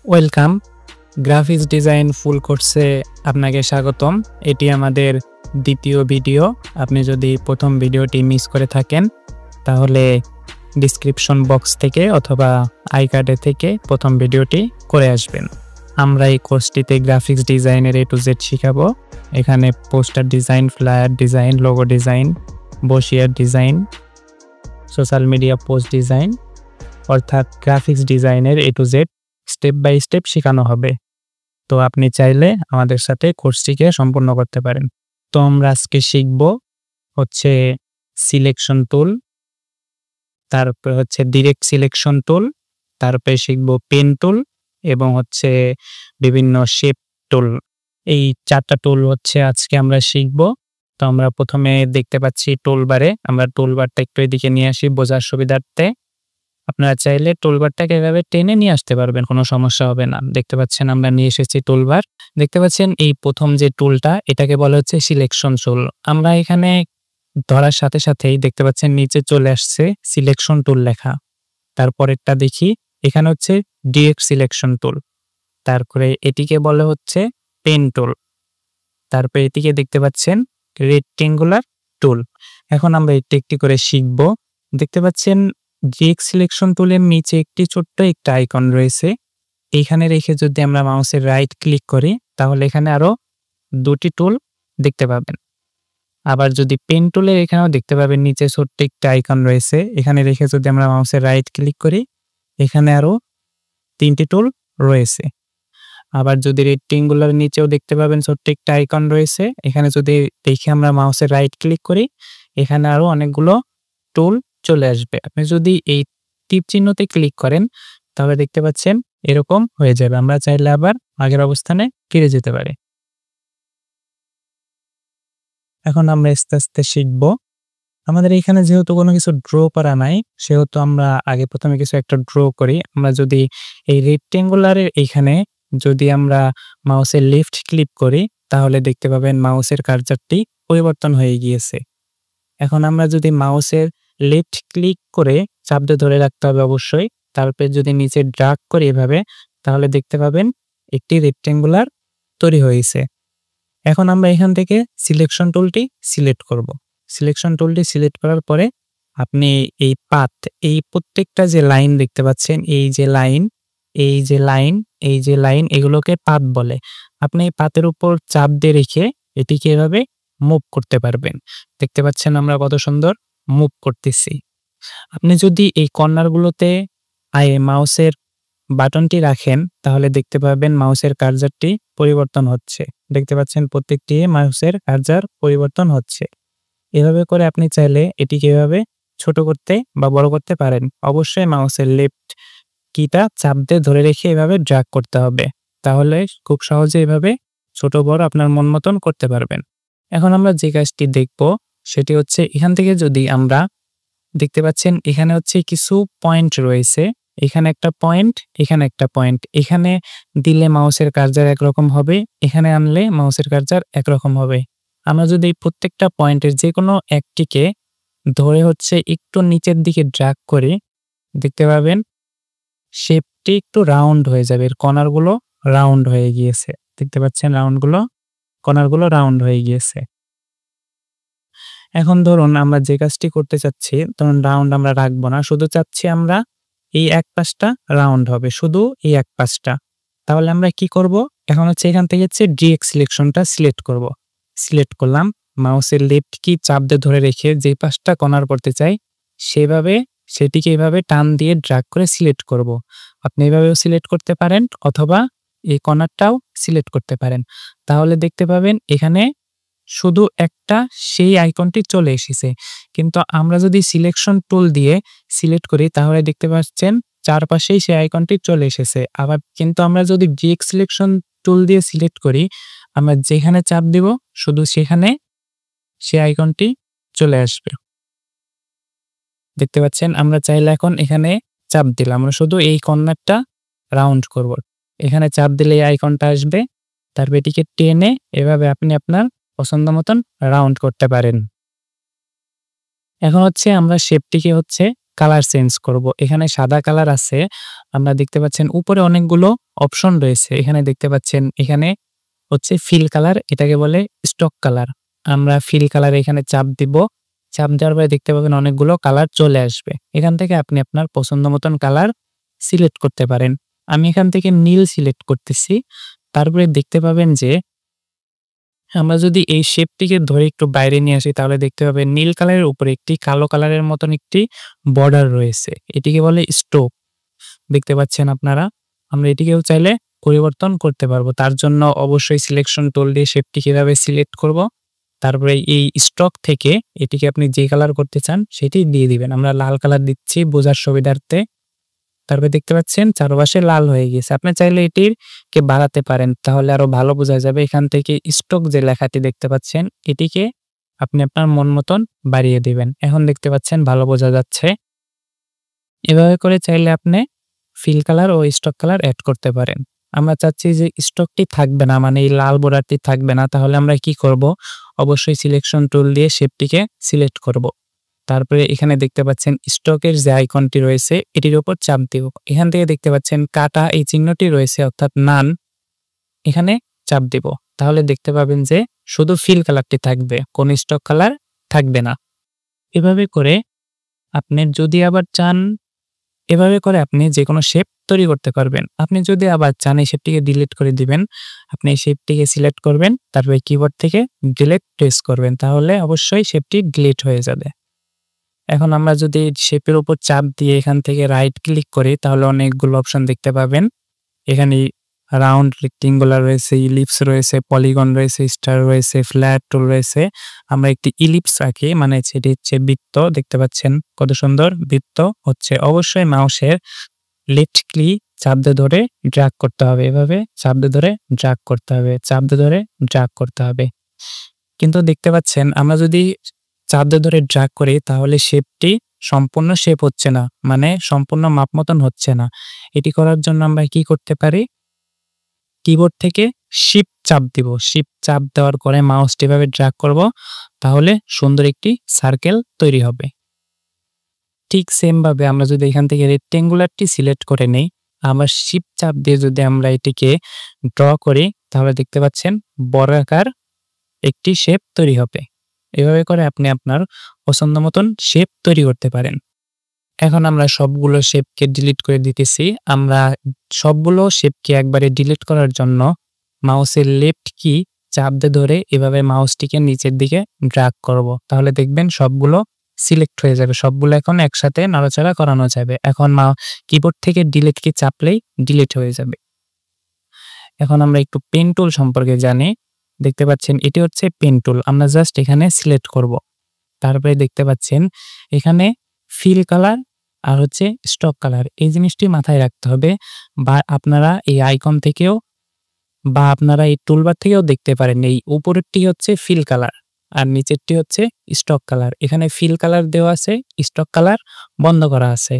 Welcome graphics design ফুল কোর্সে আপনাকে স্বাগতম। এটি আমাদের দ্বিতীয় ভিডিও। আপনি যদি প্রথম ভিডিওটি মিস করে থাকেন তাহলে ডিসক্রিপশন বক্স থেকে অথবা আই কার্ডে থেকে প্রথম ভিডিওটি করে আসবেন। আমরা এই কোর্সটিতে গ্রাফিক্স ডিজাইনের A to Z শেখাবো। এখানে poster design, flyer design, logo design, brochure design, social media post design অর্থাৎ গ্রাফিক্স ডিজাইনের A to Z step by step শেখানো হবে। তো আপনি চাইলে আমাদের সাথে কোর্সটিকে সম্পূর্ণ করতে পারেন। তো আমরা আজকে শিখব হচ্ছে সিলেকশন টুল, তারপরে হচ্ছে ডিরেক্ট সিলেকশন টুল, তারপরে শিখব পেন টুল এবং হচ্ছে বিভিন্ন শেপ টুল। এই চারটা টুল হচ্ছে আজকে আমরা শিখব। তো আমরা প্রথমে দেখতে পাচ্ছি টুলবারে। আমরা টুলবারটা একটু এদিকে নিয়ে আসি বোঝার সুবিধার্থে। আপনারা চাইলে টুলবারটাকে এভাবে টেনে নিয়ে আসতে পারবেন, কোনো সমস্যা হবে না। দেখতে পাচ্ছেন আমরা নিয়ে এসেছি টুলবার। দেখতে পাচ্ছেন এই প্রথম যে টুলটা, এটাকে বলা হচ্ছে সিলেকশন টুল। আমরা এখানে ধরার সাথে সাথেই দেখতে পাচ্ছেন নিচে চলে আসছে সিলেকশন টুল লেখা। তারপরেরটা দেখি, এখানে হচ্ছে ডিরেক্ট সিলেকশন টুল। তারপরে এটিকে বলা হচ্ছে পেন টুল। তারপরে এটিকে দেখতে পাচ্ছেন রেক্টেঙ্গুলার টুল। এখন আমরা একটি একটি করে শিখব। দেখতে পাচ্ছেন ডিরেক্ট সিলেকশন টুলের নিচে একটি ছোট্ট একটা আইকন রয়েছে। এইখানে রেখে যদি আমরা মাউসের রাইট ক্লিক করি তাহলে এখানে আরো দুটি টুল দেখতে পাবেন। আবার যদি পেন টুলের এখানেও দেখতে পাবেন নিচে ছোট্ট একটা আইকন রয়েছে। এখানে রেখে যদি আমরা মাউসের রাইট ক্লিক করি এখানে আরো তিনটি টুল রয়েছে। আবার যদি রেক্টেঙ্গুলার নিচেও দেখতে পাবেন ছোট্ট একটা আইকন রয়েছে। এখানে যদি দেখে আমরা মাউসের রাইট ক্লিক করি এখানে আরো অনেকগুলো টুল চলে আসবে। আপনি যদি এই টিপ চিহ্নতে ক্লিক করেন তাহলে দেখতে পাচ্ছেন এরকম হয়ে যাবে। আমরা চাইলে আবার আগের অবস্থানে ফিরে যেতে পারি। এখন আমরা আস্তে আস্তে শিখব। আমাদের এখানে যেহেতু কোনো কিছু ড্র করা নাই সেহেতু আমরা আগে প্রথমে কিছু একটা ড্র করি। আমরা যদি এই রেক্টেঙ্গুলারের এইখানে যদি আমরা মাউসের লেফট ক্লিক করি তাহলে দেখতে পাবেন মাউসের কার্সারটি পরিবর্তন হয়ে গিয়েছে। এখন আমরা যদি মাউসের লেফট ক্লিক করে চাপ দিয়ে ধরে রাখতে হবে অবশ্যই। তারপরে যদি নিচে ড্র্যাগ করি এভাবে তাহলে দেখতে পাবেন একটি রেক্টেঙ্গুলার তৈরি হয়েছে। এখন আমরা এখান থেকে সিলেকশন টুলটি সিলেক্ট করব। সিলেকশন টুলটি সিলেক্ট করার পরে আপনি এই পাথ, এই প্রত্যেকটা যে লাইন দেখতে পাচ্ছেন, এই যে লাইন, এই যে লাইন, এই যে লাইন, এগুলোকে পাথ বলে। আপনি এই পাথের উপর চাপ দিয়ে রেখে এটিকে এভাবে মুভ করতে পারবেন। দেখতে পাচ্ছেন আমরা কত সুন্দর মুভ করতেছি। আপনি যদি এই কর্নারগুলোতে মাউসের বাটনটি রাখেন তাহলে দেখতে পাবেন মাউসের কার্সারটি পরিবর্তন হচ্ছে। দেখতে পাচ্ছেন প্রত্যেকটি মাউসের কার্সার পরিবর্তন হচ্ছে। এভাবে করে আপনি চাইলে এটিকে এভাবে ছোট করতে বা বড় করতে পারেন। অবশ্যই মাউসের লেফট কিটা চাপ দিয়ে ধরে রেখে এভাবে ড্র্যাগ করতে হবে, তাহলে খুব সহজে এভাবে ছোট বড় আপনার মন মতন করতে পারবেন। এখন আমরা যে কাজটি দেখব সেটি হচ্ছে এখান থেকে যদি আমরা দেখতে পাচ্ছেন এখানে হচ্ছে কিছু পয়েন্ট রয়েছে। এখানে একটা পয়েন্ট, এখানে একটা পয়েন্ট। এখানে দিলে মাউসের কার্সার একরকম হবে, এখানে আনলে মাউসের কার্সার একরকম হবে। আমরা যদি প্রত্যেকটা পয়েন্টের যে কোনো একটিকে ধরে হচ্ছে একটু নিচের দিকে ড্র্যাগ করি দেখতে পাবেন শেপটি একটু রাউন্ড হয়ে যাবে। এর কর্নারগুলো রাউন্ড হয়ে গিয়েছে। দেখতে পাচ্ছেন কর্নারগুলো রাউন্ড হয়ে গিয়েছে। এখন ধরুন আমরা যে কাজটি করতে চাচ্ছি, ধরুন রাউন্ড আমরা রাখবো না, শুধু চাচ্ছি আমরা এই এক পাশটা রাউন্ড হবে, শুধু এই এক পাশটা। তাহলে আমরা কি করব, এখন হচ্ছে এখান থেকে হচ্ছে ডিরেক্ট সিলেকশনটা সিলেক্ট করব। সিলেক্ট করলাম, মাউসের লেফট কি চাপ দিয়ে ধরে রেখে যে পাশটা কর্নার করতে চাই সেভাবে সেটিকে এভাবে টান দিয়ে ড্র্যাগ করে সিলেক্ট করব। আপনি এভাবেও সিলেক্ট করতে পারেন অথবা এই কর্নারটাও সিলেক্ট করতে পারেন। তাহলে দেখতে পাবেন এখানে শুধু একটা সেই আইকনটি চলে এসেছে। কিন্তু আমরা যদি সিলেকশন টুল দিয়ে সিলেক্ট করি তাহলে দেখতে পাচ্ছেন চারপাশেই সেই আইকনটি চলে এসেছে। আবার কিন্তু আমরা যদি ডিরেক্ট সিলেকশন টুল দিয়ে সিলেক্ট করি, আমরা যেখানে চাপ দিব শুধু সেখানে সেই আইকনটি চলে আসবে। দেখতে পাচ্ছেন আমরা চাইলে এখন এখানে চাপ দিলাম, আমরা শুধু এই কর্নারটা রাউন্ড করব। এখানে চাপ দিলে এই আইকনটা আসবে। তারপর এটিকে টেনে এভাবে আপনি আপনার পছন্দ মতন রাউন্ড করতে পারেন। এখন হচ্ছে আমরা শেপটিকে হচ্ছে কালার চেঞ্জ করব। এখানে সাদা কালার আছে, আমরা দেখতে পাচ্ছেন উপরে অনেকগুলো অপশন রয়েছে, এখানে দেখতে পাচ্ছেন এখানে হচ্ছে ফিল কালার, এটাকে বলে স্টক কালার। আমরা ফিল কালার এখানে চাপ দিব, চাপ দেওয়ার পরে দেখতে পাবেন অনেকগুলো কালার চলে আসবে। এখান থেকে আপনি আপনার পছন্দ মতন কালার সিলেক্ট করতে পারেন। আমি এখান থেকে নীল সিলেক্ট করতেছি। তারপরে দেখতে পাবেন যে আমরা যদি এই শেপটিকে ধরে একটু বাইরে নিয়ে আসি তাহলে দেখতে পাবেন নীল কালারের উপরে একটি কালো কালারের মতন একটি বর্ডার রয়েছে, এটিকে বলে স্টোক। দেখতে পাচ্ছেন আপনারা, আমরা এটিকেও চাইলে পরিবর্তন করতে পারবো। তার জন্য অবশ্যই সিলেকশন টুল দিয়ে শেপটি কিভাবে সিলেক্ট করব, তারপরে এই স্টক থেকে এটিকে আপনি যে কালার করতে চান সেটি দিয়ে দিবেন। আমরা লাল কালার দিচ্ছি বোঝার সুবিধার্থে। তারপরে দেখতে পাচ্ছেন চারপাশে লাল হয়ে গেছে। আপনি চাইলে এটিকে বাড়াতে পারেন, তাহলে আরো ভালো বোঝা যাবে। এখান থেকে স্টক যে লেখাটি দেখতে পাচ্ছেন এটিকে আপনি আপনার মন মতন বাড়িয়ে দিবেন। এখন দেখতে পাচ্ছেন ভালো বোঝা যাচ্ছে। এভাবে করে চাইলে আপনি ফিল কালার ও স্টক কালার অ্যাড করতে পারেন। আমরা চাচ্ছি যে স্টকটি থাকবে না, মানে এই লাল বর্ডারটি থাকবে না, তাহলে আমরা কি করব, অবশ্যই সিলেকশন টুল দিয়ে শেপটিকে সিলেক্ট করব। তারপরে এখানে দেখতে পাচ্ছেন স্টকের যে আইকনটি রয়েছে এটির উপর চাপ দিব। এখান থেকে দেখতে পাচ্ছেন কাটা এই চিহ্নটি রয়েছে অর্থাৎ নান, এখানে চাপ দিব। তাহলে দেখতে পাবেন যে শুধু ফিল কালারটি থাকবে, কোন স্টক কালার থাকবে না। এভাবে করে আপনি যদি আবার চান, এভাবে করে আপনি যে কোনো শেপ তৈরি করতে পারবেন। আপনি যদি আবার চান এই শেপটিকে ডিলিট করে দিবেন, আপনি এই শেপটিকে সিলেক্ট করবেন, তারপরে কিবোর্ড থেকে ডিলিট প্রেস করবেন, তাহলে অবশ্যই শেপটি ডিলিট হয়ে যাবে। এখন আমরা যদি শেপের উপর চাপ দিয়ে এখান থেকে রাইট ক্লিক করি তাহলে অনেকগুলো অপশন দেখতে পাবেন। এখানে রাউন্ড, রেক্টেঙ্গুলার রয়েছে, ইলিপস রয়েছে, পলিগন রয়েছে, স্টার রয়েছে, ফ্ল্যাট টুল রয়েছে। আমরা একটি ইলিপস আঁকি, মানে সেটি হচ্ছে বৃত্ত। দেখতে পাচ্ছেন কত সুন্দর বৃত্ত হচ্ছে। অবশ্যই মাউসের লেফট ক্লিক চাপ দিয়ে ধরে ড্র্যাগ করতে হবে, এভাবে চাপ দিয়ে ধরে ড্র্যাগ করতে হবে, চাপ দিয়ে ধরে ড্র্যাগ করতে হবে। কিন্তু দেখতে পাচ্ছেন আমরা যদি চাপ দিয়ে ধরে ড্র্যাগ করি তাহলে শেপটি সম্পূর্ণ শেপ হচ্ছে না, মানে সম্পূর্ণ মাপ মতন হচ্ছে না। এটি করার জন্য আমরা কি করতে পারি, কিবোর্ড থেকে শিফট চাপ দিব। শিফট চাপ দেওয়ার পরে মাউসটি এভাবে ড্র্যাগ করব, তাহলে সুন্দর একটি সার্কেল তৈরি হবে। ঠিক সেম ভাবে আমরা যদি এখান থেকে রেক্টেঙ্গুলারটি সিলেক্ট করে নেই, আবার শিফট চাপ দিয়ে যদি আমরা এটিকে ড্র করি তাহলে দেখতে পাচ্ছেন বর্গাকার একটি শেপ তৈরি হবে। এভাবে করে আপনি আপনার পছন্দ মতন শেপ তৈরি করতে পারেন। এখন আমরা সবগুলো শেপকে ডিলিট করে দিতেছি। আমরা সবগুলো শেপকে একবারে ডিলিট করার জন্য মাউসের লেফট কি চাপ দিয়ে ধরে এভাবে মাউসটিকে নিচের দিকে ড্র্যাগ করব, তাহলে দেখবেন সবগুলো সিলেক্ট হয়ে যাবে, সবগুলো এখন একসাথে নাড়াচাড়া করানো যাবে। এখন কিবোর্ড থেকে ডিলিট কি চাপলেই ডিলিট হয়ে যাবে। এখন আমরা একটু পেন টুল সম্পর্কে জানি। দেখতে পাচ্ছেন এটি হচ্ছে পেন টুল, আমরা জাস্ট এখানে সিলেক্ট করব। তারপরে দেখতে পাচ্ছেন এখানে ফিল কালার আর হচ্ছে স্টক কালার, এই জিনিসটি মাথায় রাখতে হবে। বা আপনারা এই আইকন থেকেও বা আপনারা এই টুলবার থেকেও দেখতে পারেন, এই উপরেরটি হচ্ছে ফিল কালার আর নিচেরটি হচ্ছে স্টক কালার। এখানে ফিল কালার দেওয়া আছে, স্টক কালার বন্ধ করা আছে।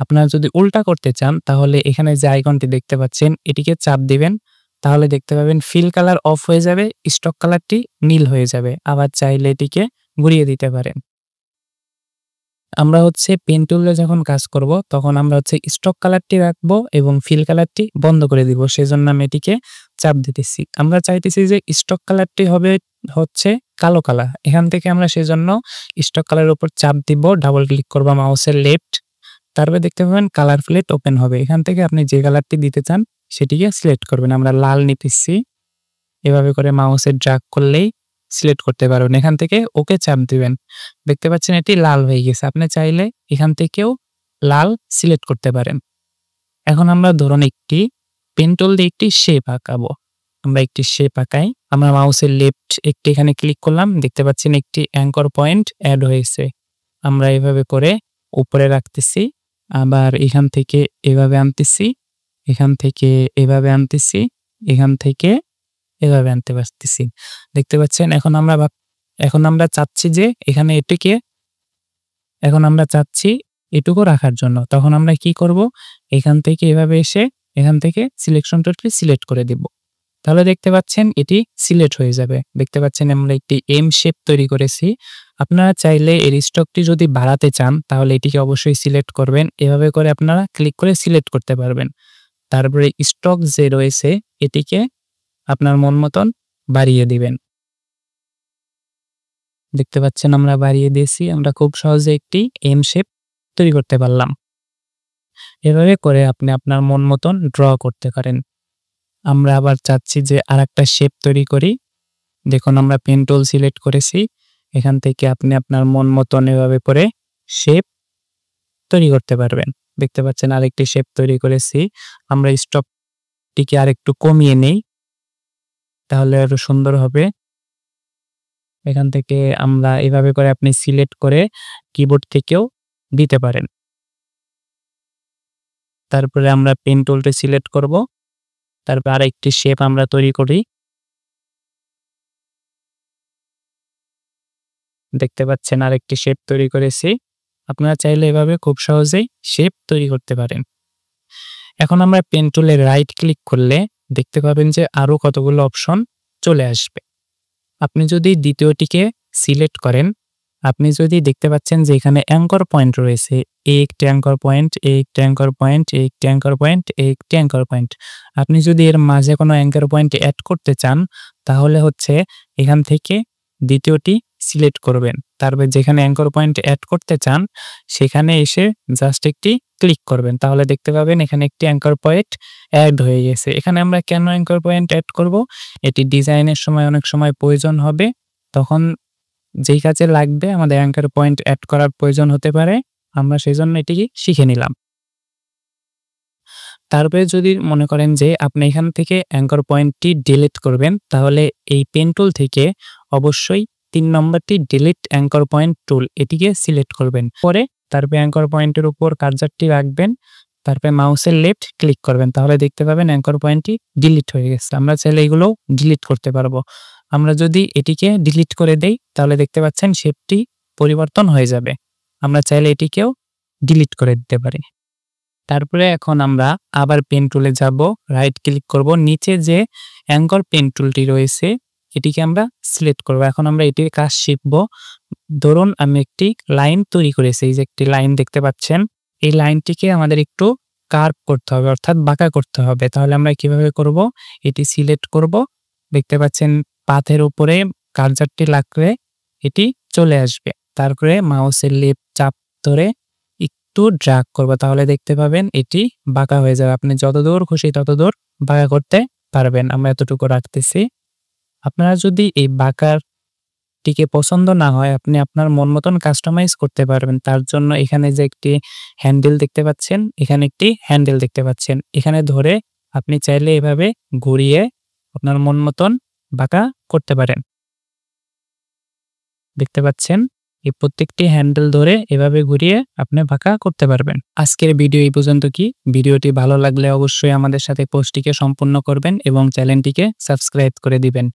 আপনারা যদি উল্টা করতে চান তাহলে এখানে যে আইকনটি দেখতে পাচ্ছেন এটিকে চাপ দিবেন, তাহলে দেখতে পাবেন ফিল কালার অফ হয়ে যাবে, স্টক কালারটি নীল হয়ে যাবে। আবার চাইলে এটিকে ঘুরিয়ে দিতে পারেন। আমরা হচ্ছে পেন টুলে যখন কাজ করব তখন আমরা হচ্ছে স্টক কালারটি রাখবো এবং ফিল কালারটি বন্ধ করে দিব, সেজন্য আমি এটিকে চাপ দিতেছি। আমরা চাইতেছি যে স্টক কালারটি হবে হচ্ছে কালো কালার, এখান থেকে আমরা সেজন্য স্টক কালারের উপর চাপ দিব, ডাবল ক্লিক করব মাউসের লেফট, তারপরে দেখতে পাবেন কালার প্লেট ওপেন হবে। এখান থেকে আপনি যে কালারটি দিতে চান সেটিকে সিলেক্ট করবেন। আমরা লাল নিতেছি, এভাবে করে মাউসের ড্র্যাগ করলেই সিলেক্ট করতে পারবেন। এখান থেকে ওকে চাপ দিবেন, দেখতে পাচ্ছেন এটি লাল হয়ে গেছে। আপনি চাইলে এখান থেকেও লাল সিলেক্ট করতে পারেন। এখন আমরা ধরুন একটি পেন টুল দিয়ে একটি শেপ আঁকাবো। আমরা একটি শেপ আঁকাই, আমরা মাউসের লেফট একটি এখানে ক্লিক করলাম, দেখতে পাচ্ছেন একটি অ্যাঙ্কর পয়েন্ট অ্যাড হয়েছে। আমরা এভাবে করে উপরে রাখতেছি, আবার এখান থেকে এভাবে আনতেছি, এখান থেকে এভাবে আনতেছি, এখান থেকে এভাবে আনতে পারতেছি। দেখতে পাচ্ছেন এখন আমরা চাচ্ছি যে এখানে এখন আমরা চাচ্ছি এটুকু রাখার জন্য। তখন আমরা কি করব, এখান থেকে এভাবে এসে এখান থেকে সিলেকশন টুলটি সিলেক্ট করে দিব, তাহলে দেখতে পাচ্ছেন এটি সিলেক্ট হয়ে যাবে। দেখতে পাচ্ছেন আমরা একটি এম শেপ তৈরি করেছি। আপনারা চাইলে এর স্টকটি যদি বাড়াতে চান তাহলে এটিকে অবশ্যই সিলেক্ট করবেন, এভাবে করে আপনারা ক্লিক করে সিলেক্ট করতে পারবেন। তারপরে স্ট্রোক যে রয়েছে এটিকে আপনার মন মতন বাড়িয়ে দিবেন। দেখতে পাচ্ছেন আমরা বাড়িয়ে দিয়েছি। আমরা খুব সহজে একটি এম শেপ তৈরি করতে পারলাম। এভাবে করে আপনি আপনার মন মতন ড্র করতে পারেন। আমরা আবার চাচ্ছি যে আরেকটা শেপ তৈরি করি। দেখুন আমরা পেন টুল সিলেক্ট করেছি। এখান থেকে আপনি আপনার মন মতন এভাবে করে শেপ তৈরি করতে পারবেন। দেখতে পাচ্ছেন আরেকটি শেপ তৈরি করেছি। আমরা স্টপটিকে আরেকটু কমিয়ে নেই, তাহলে আরো সুন্দর হবে। এখান থেকে আমরা এভাবে করে আপনি সিলেক্ট করে কিবোর্ড থেকেও দিতে পারেন। তারপরে আমরা পেন টুলটি সিলেক্ট করব। তারপর আরেকটি শেপ আমরা তৈরি করি। দেখতে পাচ্ছেন আরেকটি শেপ তৈরি করেছি। আপনারা চাইলে এভাবে খুব সহজেই শেপ তৈরি করতে পারেন। এখন আমরা পেন টুলে রাইট ক্লিক করলে দেখতে পাবেন যে আরো কতগুলো অপশন চলে আসবে। আপনি যদি দ্বিতীয়টিকে সিলেক্ট করেন, আপনি যদি দেখতে পাচ্ছেন যে এখানে অ্যাঙ্কর পয়েন্ট রয়েছে, একটি অ্যাঙ্কর পয়েন্ট, একটি অ্যাঙ্কর পয়েন্ট, একটি অ্যাঙ্কর পয়েন্ট, একটি অ্যাঙ্কর পয়েন্ট। আপনি যদি এর মাঝে কোনো অ্যাঙ্কর পয়েন্ট অ্যাড করতে চান, তাহলে হচ্ছে এখান থেকে দ্বিতীয়টি সিলেক্ট করবেন। তারপর যেখানে অ্যাঙ্কর পয়েন্ট অ্যাড করতে চান সেখানে এসে জাস্ট একটি ক্লিক করবেন। তাহলে দেখতে পাবেন এখানে একটি অ্যাঙ্কর পয়েন্ট অ্যাড হয়ে গেছে। এখানে আমরা কেন অ্যাঙ্কর পয়েন্ট অ্যাড করব? এটি ডিজাইনের সময় অনেক সময় প্রয়োজন হবে। তখন যেই কাজে লাগবে আমাদের অ্যাঙ্কর পয়েন্ট অ্যাড করার প্রয়োজন হতে পারে। আমরা সেজন্য এটিকে শিখে নিলাম। তারপরে যদি মনে করেন যে আপনি এখান থেকে অ্যাঙ্কর পয়েন্টটি ডিলিট করবেন, তাহলে এই পেন টুল থেকে অবশ্যই 3 নম্বরটি ডিলিট অ্যাঙ্কর পয়েন্ট টুল, এটিকে সিলেক্ট করবেন। পরে তারপরে অ্যাঙ্কর পয়েন্টের উপর কার্সারটি রাখবেন, তারপরে মাউসের লেফট ক্লিক করবেন। তাহলে দেখতে পাবেন অ্যাঙ্কর পয়েন্টটি ডিলিট হয়ে গেছে। আমরা চাইলে এগুলো ডিলিট করতে পারবো। আমরা যদি এটিকে ডিলিট করে দেই তাহলে দেখতে পাচ্ছেন শেপটি পরিবর্তন হয়ে যাবে। আমরা চাইলে এটিকেও ডিলিট করে দিতে পারি। তারপরে এখন আমরা আবার পেন টুলে যাব, রাইট ক্লিক করব, নিচে যে অ্যাঙ্কর পেন টুলটি রয়েছে এটিকে আমরা সিলেক্ট করব। এখন আমরা এটির কাজ শিখব। ধরুন আমি একটি লাইন তৈরি করেছি, এই যে একটি লাইন দেখতে পাচ্ছেন, এই লাইনটিকে আমাদের একটু কার্ভ করতে হবে, অর্থাৎ বাঁকা করতে হবে। তাহলে আমরা কিভাবে করব? এটি সিলেক্ট করব। দেখতে পাচ্ছেন পাথের উপরে কার্সারটি লাগলে এটি চলে আসবে। তারপরে মাউসের লেফট চাপ ধরে একটু ড্র্যাগ করব, তাহলে দেখতে পাবেন এটি বাঁকা হয়ে যাবে। আপনি যতদূর খুশি ততদূর বাঁকা করতে পারবেন। আমরা এতটুকু রাখতেছি। আপনারা যদি এই বাঁকারটিকে পছন্দ না হয়, আপনি আপনার মন মতন কাস্টমাইজ করতে পারবেন। তার জন্য এখানে যে একটি হ্যান্ডেল দেখতে পাচ্ছেন, এখানে একটি হ্যান্ডেল দেখতে পাচ্ছেন, এখানে ধরে আপনি চাইলে এভাবে ঘুরিয়ে আপনার মন মতন বাঁকা করতে পারেন। দেখতে পাচ্ছেন এই প্রত্যেকটি হ্যান্ডেল ধরে এভাবে ঘুরিয়ে আপনি বাঁকা করতে পারবেন। আজকের ভিডিও এই পর্যন্ত। ভিডিওটি ভালো লাগলে অবশ্যই আমাদের সাথে পোস্টটিকে সম্পূর্ণ করবেন এবং চ্যানেলটিকে সাবস্ক্রাইব করে দিবেন।